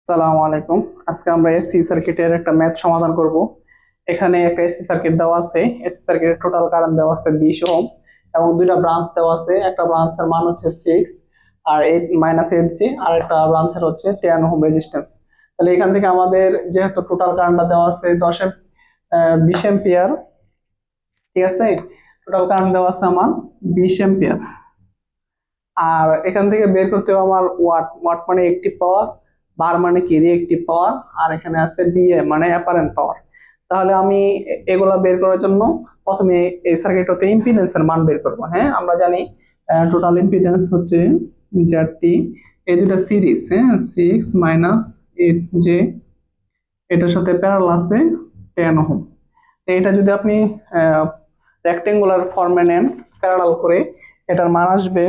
আসসালামু আলাইকুম। আজকে আমরা এসসি সার্কিটের একটা ম্যাথ সমাধান করব। এখানে একটা এসসি সার্কিট দেওয়া আছে। এসসি সার্কিটের টোটাল কারেন্ট দেওয়া আছে 20 ওহম এবং দুইটা ব্রাঞ্চ দেওয়া আছে। একটা ব্রাঞ্চের মান হচ্ছে 6 আর 8 -8 জি, আর একটা ব্রাঞ্চের হচ্ছে 10 ওহম রেজিস্ট্যান্স। তাহলে এখান থেকে আমাদের যেহেতু টোটাল কারেন্টটা দেওয়া আছে 20 এম্পিয়ার, ঠিক আছে। টোটাল কারেন্ট দেওয়া আছে আমার 20 এম্পিয়ার। আর এখান থেকে বের করতে হবে আমার ওয়াট। ওয়াট মানে অ্যাক্টিভ পাওয়ার, বার মানে কি রিঅ্যাক্টিভ পাওয়ার, আর এখানে আছে বিএ মানে অ্যাপারেন্ট পাওয়ার। তাহলে আমি এগুলা বের করার জন্য প্রথমে এই সার্কিটটাতে ইম্পিডেন্সের মান বের করব। হ্যাঁ, আমরা জানি টোটাল ইম্পিডেন্স হচ্ছে জেডটি। এই দুটো সিরিজ, হ্যাঁ, 6 - 8 জে, এটার সাথে প্যারালাল আছে 10 ওহম। এটা যদি আপনি রেক্টেঙ্গুলার ফর্মে নেন প্যারালাল করে, এটার মান আসবে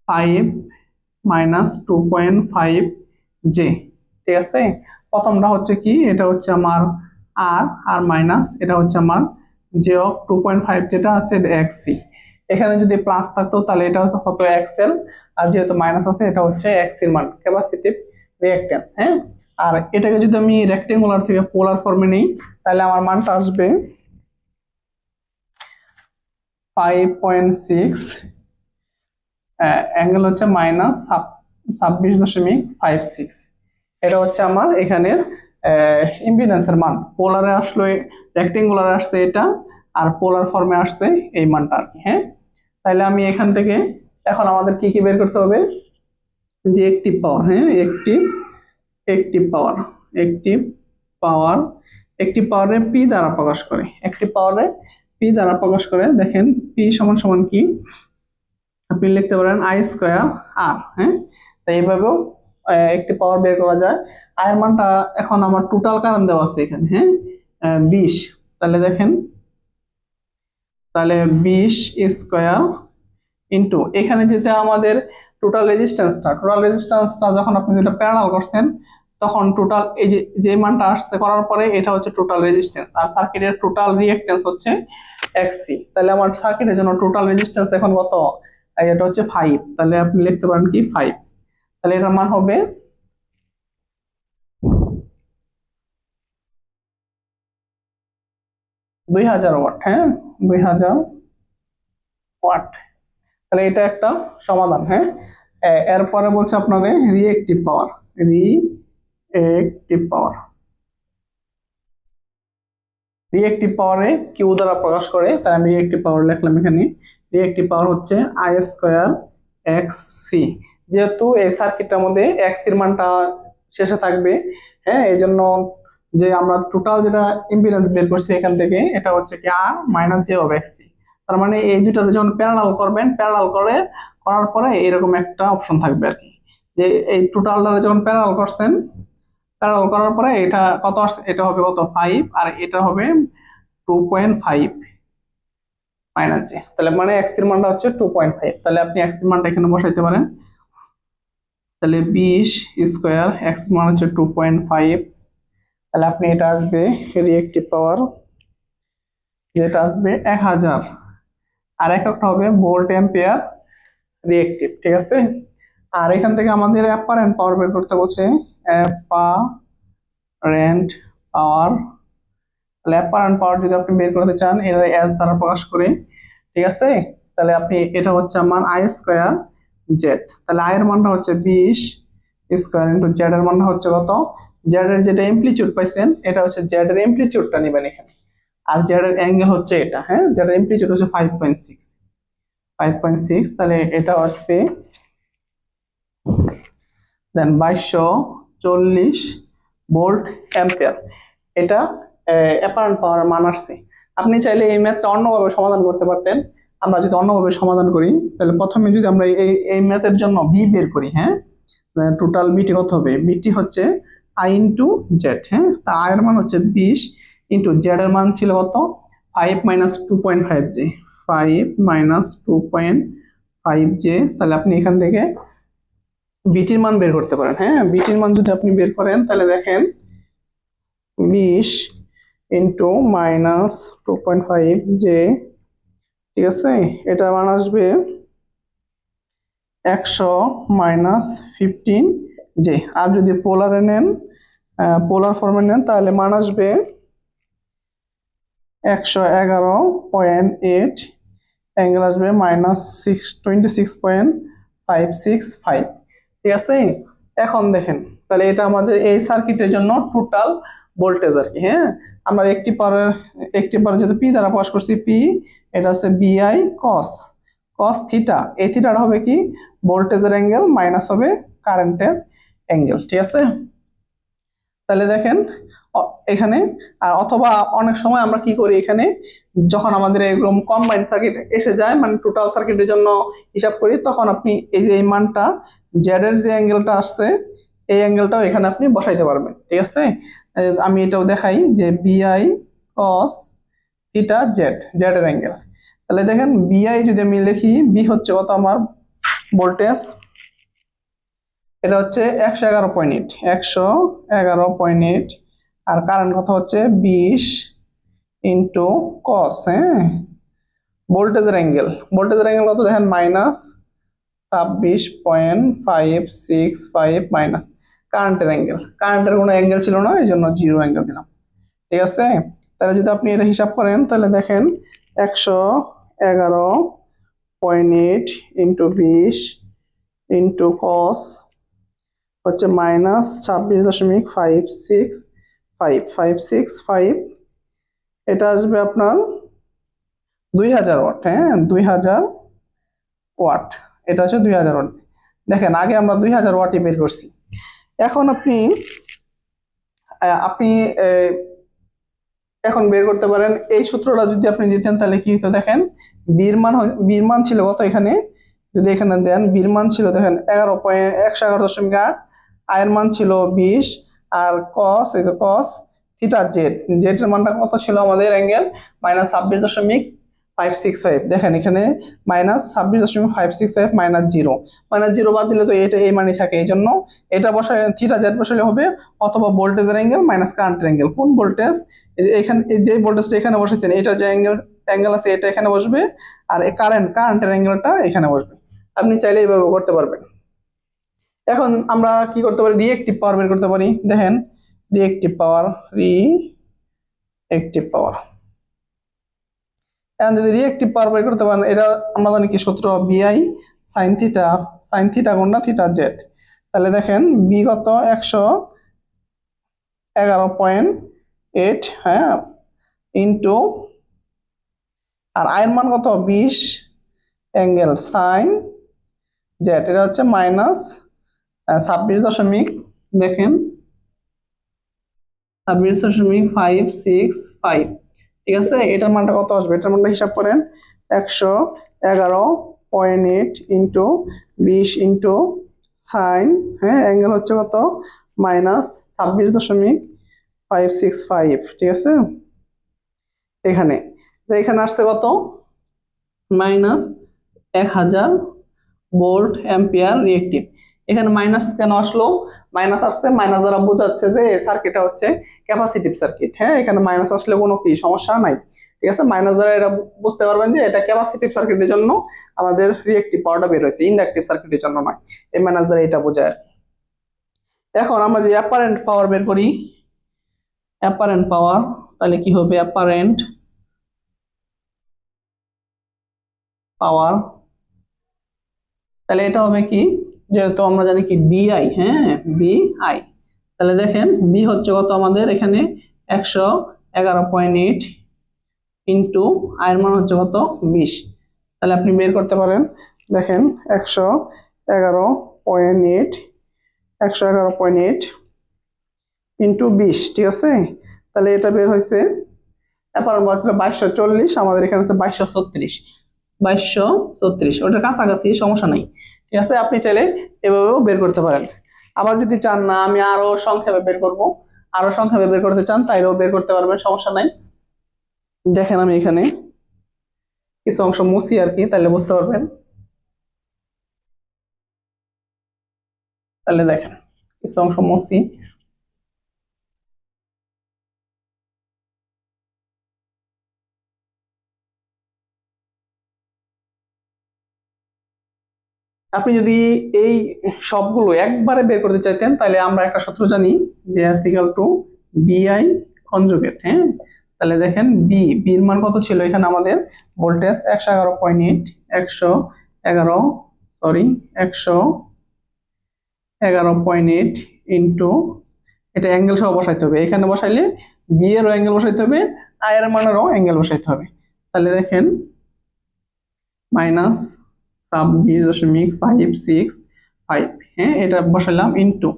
5 - 2.5 জে। ঠিক আছে, প্রথমটা হচ্ছে কি, এটা হচ্ছে আমার আর আর মাইনাস, এটা হচ্ছে আমার জে অফ 2.5, যেটা আছে এক্সি। এখানে যদি প্লাস থাকতো তাহলে এটা হতো এক্সএল, আর যেহেতু মাইনাস আছে এটা হচ্ছে এক্সির মান, ক্যাপাসিটিভ রিঅ্যাকট্যান্স। হ্যাঁ, আর এটাকে যদি আমি রেক্টেঙ্গুলার থেকে পোলার ফর্মে নেই তাহলে আমার মানটা আসবে 5.6, অ্যাঙ্গেল হচ্ছে -26.56। এটা হচ্ছে আমার এখানের ইম্পিডেন্সের মান। পোলারে আসলো, রেক্টেঙ্গুলার আসছে এটা, আর পোলার ফর্মে আসছে এই মানটা আর কি। হ্যাঁ, তাহলে আমি এখান থেকে এখন আমাদের কি কি বের করতে হবে, যে একটিভ পাওয়ার। হ্যাঁ, active power, active power, active পাওয়ারে পি দ্বারা প্রকাশ করে, একটিভ পাওয়ারে পি দ্বারা প্রকাশ করে। দেখেন পি সমান সমান কি, আপনি লিখতে পারেন আই স্কোয়ার আর। হ্যাঁ, তো এইভাবেও একটি পাওয়ার বের করা যায়। আয়ের মানটা এখন আমার টোটাল কারেন্ট দেওয়া আছে এখানে, হ্যাঁ, 20। তাহলে দেখেন, তাহলে 20 স্কোয়ার ইন্টু এখানে যেটা আমাদের টোটাল রেজিস্ট্যান্সটা যখন আপনি যেটা প্যারালাল করছেন তখন টোটাল এই যে মানটা আসছে করার পরে এটা হচ্ছে টোটাল রেজিস্ট্যান্স, আর সার্কিটের টোটাল রিঅ্যাকট্যান্স হচ্ছে এক্সসি। তাহলে আমার সার্কিটের জন্য টোটাল রেজিস্ট্যান্স এখন কত, এটা হচ্ছে 5। তাহলে আপনি লিখতে পারেন কি 5। তাহলে এটার মান হবে 2000 ওয়াট। হ্যাঁ, 2000 ওয়াট। তাহলে এটা একটা সমাধান। হ্যাঁ, এরপরে বলছে আপনাদের রিঅ্যাক্টিভ পাওয়ার। রিঅ্যাক্টিভ পাওয়ার, রিঅ্যাক্টিভ পাওয়ারে কিউ দ্বারা প্রকাশ করে, তাই আমি রিঅ্যাক্টিভ পাওয়ার লিখলাম এখানে। রিঅ্যাক্টিভ পাওয়ার হচ্ছে আই স্কোয়ার এক্স সি। যেহেতু এই সার্কিটটার মধ্যে এক্স এর মানটা শেষে থাকবে, হ্যাঁ, এই জন্য যে আমরা টোটাল যেটা ইম্পিডেন্স বের করছি এখান থেকে, এটা হচ্ছে কি আর minus J of X C. তার মানে এই দুটো যখন প্যারালাল করবেন, প্যারালাল করার পরে এরকম একটা অপশন থাকবে আর কি, যে এই টোটালটা যখন প্যারালাল করছেন, প্যারালাল করার পরে এটা কত আসছে, এটা হবে কত 5, আর এটা হবে 2.5 মাইনাস জে। তাহলে মানে এক্স এর মানটা হচ্ছে 2.5। তাহলে আপনি এক্স এর মানটা এখানে বসাইতে পারেন। তাহলে 20 স্কোয়ার, এক্স এর মান হচ্ছে 2.5। তাহলে আপনি এটা আসবে রিঅ্যাক্টিভ পাওয়ার, যেটা আসবে 1000, আর এককটা হবে ভোল্ট অ্যাম্পিয়ার রিঅ্যাক্টিভ। ঠিক আছে, আর এখান থেকে আমাদের অ্যাপারেন্ট পাওয়ার বের করতে বলছে, অ্যাপারেন্ট পাওয়ার। অ্যাপারেন্ট পাওয়ার যদি আপনি বের করতে চান, এটা এস দ্বারা প্রকাশ করে। ঠিক আছে, তাহলে আপনি এটা হচ্ছে আমার আই স্কোয়ার জেড। তাহলে আই এর মানটা হচ্ছে 20 স্কোয়ার ইন্টু জেড এর মানটা হচ্ছে কত, জেড এর যেটা এমপ্লিটিউড পাইছেন এটা হচ্ছে জেড এর এমপ্লিটিউডটা নেবেন এখানে, আর জেড এর অ্যাঙ্গেল হচ্ছে এটা। হ্যাঁ, জেড এর এমপ্লিটিউড হচ্ছে 5.6, 5.6। তাহলে এটা আসবে দেন 2240 ভোল্ট অ্যাম্পিয়ার। এটা অ্যাপারেন্ট পাওয়ার মান আসছে। আপনি চাইলে এই ম্যাথটা অন্যভাবে সমাধান করতে পারতেন। আমরা যদি অন্যভাবে সমাধান করি, তাহলে প্রথমে যদি আমরা এই ম্যাথের জন্য বি বের করি, হ্যাঁ, টোটাল বিটি কত হবে, বিটি হচ্ছে আই ইন্টু জেড। হ্যাঁ, তা আই এর মান হচ্ছে 20 ইন্টু জেড এর মান ছিল কত, 5 - 2.5 জে, 5 - 2.5 জে। তাহলে আপনি এখান থেকে বিটির মান বের করতে পারেন। হ্যাঁ, বিটির মান যদি আপনি বের করেন তাহলে দেখেন 20 ইন্টু -2.5 জে, ঠিক আছে, এটা মান আসবে 100 - 15 জি, আর যদি পোলারে নেন, পোলার ফর্মে নেন, তাহলে মান আসবে 111.8, অ্যাঙ্গেল আসবে -26.565। ঠিক আছে। এখন দেখেন, তাহলে এটা আমাদের এই সার্কিটের জন্য টোটাল ভোল্টেজ আর কি। হ্যাঁ, আমরা একটি পাওয়ার যেহেতু পি দ্বারা প্রকাশ করছি, পি এটা হচ্ছে বিআই কস কস থিটা। এই থিটাটা হবে কি ভোল্টেজের অ্যাঙ্গেল, মাইনাস হবে কারেন্টের অ্যাঙ্গেল। ঠিক আছে। তাহলে দেখেন এখানে, আর অথবা অনেক সময় আমরা কি করি এখানে, যখন আমাদের এরকম কম্বাইন্ড সার্কিট এসে যায়, মানে টোটাল সার্কিটের জন্য হিসাব করি, তখন আপনি এই যে এই মানটা জেড এর যে অ্যাঙ্গেলটা আসছে, এই অ্যাঙ্গেলটাও এখানে আপনি বসাইতে পারবেন। ঠিক আছে। আমি এটাও দেখাই যে বিআই কস থিটা জেড, জেড এর অ্যাঙ্গেল। তাহলে দেখেন বিআই যদি আমি লিখি, বি হচ্ছে কত আমার ভোল্টেজ, এটা হচ্ছে 111.8, 111.8, আর কারেন্ট কত হচ্ছে 20 ইন্টু কস। হ্যাঁ, ভোল্টেজের অ্যাঙ্গেল কত দেখেন, -26.565 মাইনাস কারেন্টের কোনো অ্যাঙ্গেল ছিল না, এই জন্য 0 অ্যাঙ্গেল দিলাম। ঠিক আছে। তাহলে যদি আপনি এটা হিসাব করেন, তাহলে দেখেন 111.8 ইন্টু 20 ইন্টু কস হচ্ছে -26.565। এটা আসবে আপনার 2000 ওয়াট। হ্যাঁ, 2000 ওয়াট। এটা হচ্ছে 2000 ওয়াট। দেখেন আগে আমরা 2000 ওয়াটই বের করছি। এখন আপনি আপনি আহ, এখন বের করতে পারেন এই সূত্রটা যদি আপনি দিতেন, তাহলে কি হতো দেখেন, বীর মান ছিল কত এখানে, যদি এখানে দেন বীর মান ছিল দেখেন 111.8, আয়ের মান ছিল 20, আর কস, এই যে কস থিটা জেড, জেড এর মানটা কত ছিল আমাদের অ্যাঙ্গেল -26.565। দেখেন এখানে -26.565 -0 বাদ দিলে তো এটা এই মানই থাকে, এই জন্য এটা বসায় থিটা জেড বসালে হবে, অথবা ভোল্টেজের অ্যাঙ্গেল মাইনাস কারেন্টের অ্যাঙ্গেল। কোন ভোল্টেজ, এখানে যে ভোল্টেজটা এখানে বসেছেন, এটা যে অ্যাঙ্গেল আছে এটা এখানে বসবে, আর এই কারেন্টের অ্যাঙ্গেলটা এখানে বসবে। আপনি চাইলে এইভাবে করতে পারবেন। এখন আমরা কি করতে পারি, রিএক্টিভ পাওয়ার বের করতে পারি। দেখেন রিএক্টিভ পাওয়ার, এখন যদি রিএক্টিভ পাওয়ার বের করতে পারেন, এটা আমরা জানি কি সূত্র, বিআই সাইন থিটা গুণা থিটা জেড। তাহলে দেখেন বি কত 111.8, হ্যাঁ, ইন্টু, আর আয়ের মান কত 20, অ্যাঙ্গেল সাইন জেড এটা হচ্ছে -26 দেখেন 26.565। ঠিক আছে। এটার মানটা কত আসবে, এটার মানটা হিসাব করেন, 111.8 ইন্টু 20 ইন্টু সাইন, হ্যাঁ, অ্যাঙ্গেল হচ্ছে কত -26.565। ঠিক আছে। এখানে এখানে আসছে কত -1000 ভোল্ট অ্যাম্পিয়ার রিয়েক্টিভ। এখানে মাইনাস কেন আসলো, মাইনাস আসছে, মাইনাস দ্বারা বোঝাচ্ছে যে এই সার্কিটটা হচ্ছে ক্যাপাসিটিভ সার্কিট। হ্যাঁ, এখানে মাইনাস আসলে কোনো কি সমস্যা নাই। ঠিক আছে, মাইনাস দ্বারা এটা বুঝতে পারবেন যে এটা ক্যাপাসিটিভ সার্কিটের জন্য আমাদের রিয়েক্টিভ পাওয়ারটা বের হয়েছে, ইন্ডাকটিভ সার্কিটের জন্য নয়। এই মাইনাস দ্বারা এটা বোঝায়। এখন আমরা যে অ্যাপারেন্ট পাওয়ার বের করি, অ্যাপারেন্ট পাওয়ার, তাহলে কি হবে, অ্যাপারেন্ট পাওয়ার, তাহলে এটা হবে কি, যেহেতু আমরা জানি কি বিআই, হ্যাঁ, বিআই, তাহলে দেখেন বি হচ্ছে কত আমাদের এখানে 111.8 ইন্টু আয়ের মান হচ্ছে কত 20। তাহলে আপনি বের করতে পারেন, দেখেন 111.8, 111.8 ইন্টু 20। ঠিক আছে। তাহলে এটা বের হয়েছে, এরপর বলছিল 2240, আমাদের এখানে আছে 2236, ওটার কাছাকাছি, সমস্যা নাই। ঠিক আছে, আপনি চাইলে এভাবেও বের করতে পারেন। আবার যদি চান না আমি আরো সংক্ষেপে বের করব, আরো সংক্ষেপে বের করতে চান তাইলেও বের করতে পারবেন, সমস্যা নাই। দেখেন আমি এখানে কিছু অংশ মুছি আর কি, তাহলে বুঝতে পারবেন। তাহলে দেখেন কিছু অংশ মুছি। আপনি যদি এই সবগুলো একবারে বের করতে চাইতেন তাহলে আমরা একটা সূত্র জানি যে এস ইকুয়াল টু বিআই কনজুগেট। হ্যাঁ, তাহলে দেখেন বির মান কত ছিল এখানে আমাদের ভোল্টেজ 111.8 111 সরি 111.8 ইন্টু এটা অ্যাঙ্গেল সহ বসাইতে হবে, এখানে বসাইলে বি এরও অ্যাঙ্গেল বসাইতে হবে, আই এর মানেরও অ্যাঙ্গেল বসাইতে হবে। তাহলে দেখেন -26.565। হ্যাঁ, এটা বসাইলাম ইন্টু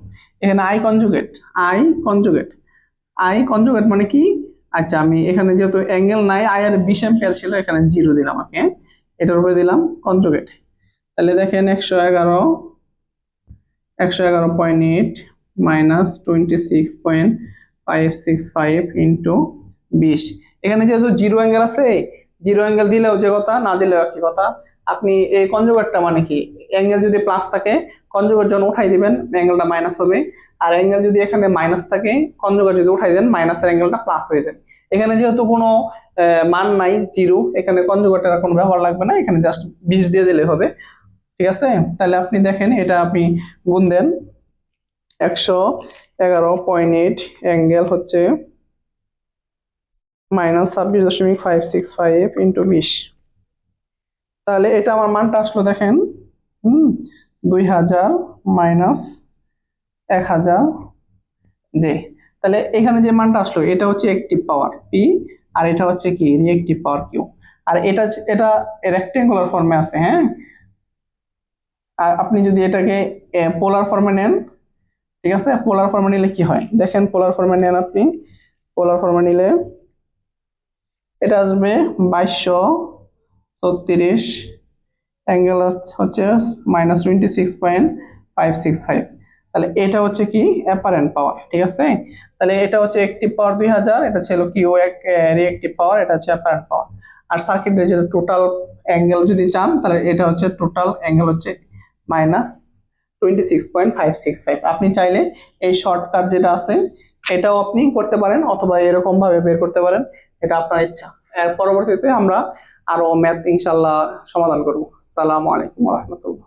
এখানে আই কনজুগেট মানে কি? আচ্ছা, আমি এখানে যেহেতু অ্যাঙ্গেল নাই, আই এর 20 অ্যাম্পিয়ার ছিল, এখানে 0 দিলাম। ওকে, এটার উপরে দিলাম কনজুগেট। তাহলে দেখেন 111.8 -26.565 ইন্টু 20। এখানে যেহেতু 0 অ্যাঙ্গেল আছে, 0 অ্যাঙ্গেল দিলেও যে কথা, না দিলেও একই কথা। আপনি এই কনজুগেটটা মানে কি, অ্যাঙ্গেল যদি প্লাস থাকে কনজুগেট যখন উঠাই দিবেন অ্যাঙ্গেলটা মাইনাস হবে, আর অ্যাঙ্গেল যদি এখানে মাইনাস থাকে কনজুগেট যদি উঠাই দেন মাইনাসের অ্যাঙ্গেলটা প্লাস হয়ে যাবে। এখানে যেহেতু কোনো মান নাই 0, এখানে কনজুগেটের কোনো ব্যবহার লাগবে না, এখানে জাস্ট 20 দিয়ে দিলে হবে। ঠিক আছে, তাহলে আপনি দেখেন এটা আপনি গুণ দেন 111.8 অ্যাঙ্গেল হচ্ছে -26.565 ইন্টু 20। তাহলে এটা আমার মানটা আসলো দেখেন 2000 মাইনাস 1000 জে। তাহলে এখানে যে মানটা আসলো এটা হচ্ছে অ্যাক্টিভ পাওয়ার পি, আর এটা হচ্ছে কি রিঅ্যাক্টিভ পাওয়ার কিউ। আর এটা এটা রেক্টেঙ্গুলার ফর্মে আছে। হ্যাঁ, আর আপনি যদি এটাকে পোলার ফর্মে নেন, ঠিক আছে, পোলার ফর্মে নিলে কি হয় দেখেন, পোলার ফর্মে নেন আপনি, পোলার ফর্মে নিলে এটা আসবে 2236, অ্যাঙ্গেল হচ্ছে -26.565। তাহলে এটা হচ্ছে কি অ্যাপারেন্ট পাওয়ার। ঠিক আছে, তাহলে এটা হচ্ছে অ্যাক্টিভ পাওয়ার 2000, এটা ছিল কি রিঅ্যাক্টিভ পাওয়ার, এটা হচ্ছে অ্যাপারেন্ট পাওয়ার। আর সার্কিটের যে টোটাল অ্যাঙ্গেল যদি চান তাহলে এটা হচ্ছে টোটাল অ্যাঙ্গেল হচ্ছে -26.565। আপনি চাইলে এই শর্টকাট যেটা আছে এটাও আপনি করতে পারেন, অথবা এরকম ভাবে বের করতে পারেন, এটা আপনার ইচ্ছা। এর পরবর্তীতে আমরা আরো ম্যাথ ইনশাল্লাহ সমাধান করবো। আসসালামু আলাইকুম ওয়া রাহমাতুল্লাহ।